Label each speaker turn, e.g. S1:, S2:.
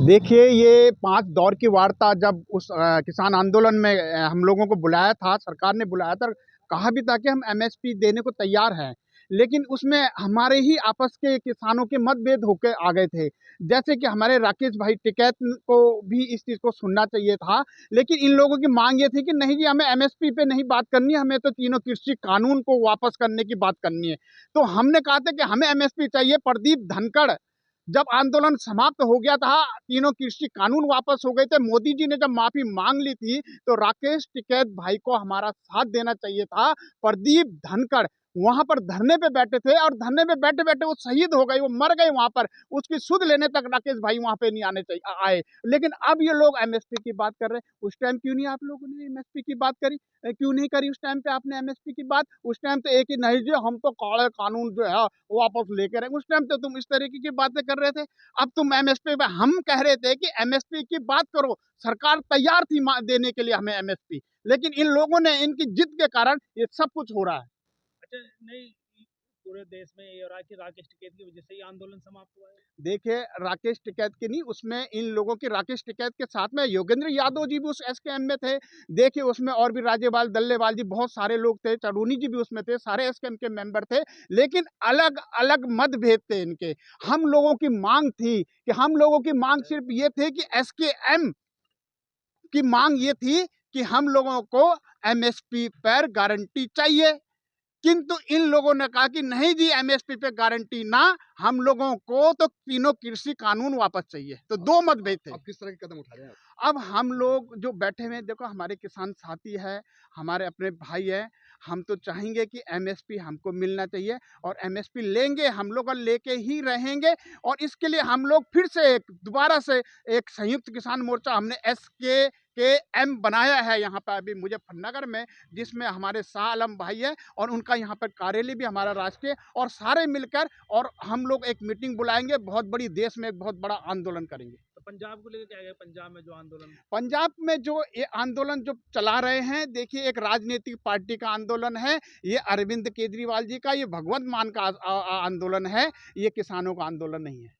S1: देखिए, ये 5 दौर की वार्ता जब उस किसान आंदोलन में हम लोगों को बुलाया था, सरकार ने बुलाया था, कहा भी था कि हम एमएसपी देने को तैयार हैं। लेकिन उसमें हमारे ही आपस के किसानों के मतभेद होके आ गए थे। जैसे कि हमारे राकेश भाई टिकैत को भी इस चीज़ को सुनना चाहिए था, लेकिन इन लोगों की माँग ये थी कि नहीं जी, हमें एमएसपी पे नहीं बात करनी है, हमें तो तीनों कृषि कानून को वापस करने की बात करनी है। तो हमने कहा था कि हमें एमएसपी चाहिए। प्रदीप धनखड़ जब आंदोलन समाप्त हो गया था, तीनों कृषि कानून वापस हो गए थे, मोदी जी ने जब माफी मांग ली थी, तो राकेश टिकैत भाई को हमारा साथ देना चाहिए था। प्रदीप धनखड़ वहां पर धरने पे बैठे थे और धरने पे बैठे बैठे वो शहीद हो गए, वो मर गए वहां पर। उसकी सुध लेने तक राकेश भाई वहां पे नहीं आने चाहिए आए। लेकिन अब ये लोग एमएसपी की बात कर रहे हैं। उस टाइम क्यों नहीं आप लोगों ने एमएसपी की बात करी? क्यों नहीं करी उस टाइम पे आपने एमएसपी की बात? उस टाइम तो एक ही, नहीं जी हम तो काले कानून जो है वापस लेके रहेंगे। उस टाइम तो तुम इस तरीके की बातें कर रहे थे। अब तुम एमएसपी पे, हम कह रहे थे कि एमएसपी की बात करो, सरकार तैयार थी देने के लिए हमें एमएसपी, लेकिन इन लोगों ने, इनकी जिद के कारण ये सब कुछ हो रहा है।
S2: अच्छा, नहीं, पूरे देश में ये हो रहा है कि राकेश टिकैत की वजह से ही आंदोलन समाप्त हुआ है।
S1: देखिए, राकेश टिकैत की नहीं, उसमें इन लोगों की, राकेश टिकैत के साथ में योगेंद्र यादव जी भी उस एसकेएम में थे। देखिए, उसमें और भी राज्यपाल दल्लेवाल जी, बहुत सारे लोग थे, चरूनी जी भी उसमें थे, सारे एसकेएम के मेंबर थे। लेकिन अलग अलग मतभेद थे इनके। हम लोगों की मांग थी कि, हम लोगों की मांग सिर्फ ये थे कि एसकेएम की मांग ये थी कि हम लोगों को एमएसपी पर गारंटी चाहिए। किंतु इन लोगों ने कहा कि नहीं जी, एमएसपी पे गारंटी ना, हम लोगों को तो तीनों कृषि कानून वापस चाहिए। तो दो मतभेद थे।
S3: अब किस तरह के कदम उठा रहे हैं आप?
S1: अब हम लोग जो बैठे हुए हैं, देखो हमारे किसान साथी है, हमारे अपने भाई है, हम तो चाहेंगे कि एमएसपी हमको मिलना चाहिए और एमएसपी लेंगे हम लोग और लेके ही रहेंगे। और इसके लिए हम लोग फिर से दोबारा से एक संयुक्त किसान मोर्चा हमने के एम बनाया है यहाँ पर अभी मुजफ्फरनगर में, जिसमें हमारे शाह आलम भाई है और उनका यहाँ पर कार्यालय भी हमारा राष्ट्रीय, और सारे मिलकर और हम लोग एक मीटिंग बुलाएंगे, बहुत बड़ी, देश में एक बहुत बड़ा आंदोलन करेंगे।
S2: तो पंजाब को लेकर क्या है, पंजाब में जो आंदोलन?
S1: पंजाब में जो ये आंदोलन जो चला रहे हैं, देखिए एक राजनीतिक पार्टी का आंदोलन है। ये अरविंद केजरीवाल जी का, ये भगवंत मान का आंदोलन है, ये किसानों का आंदोलन नहीं है।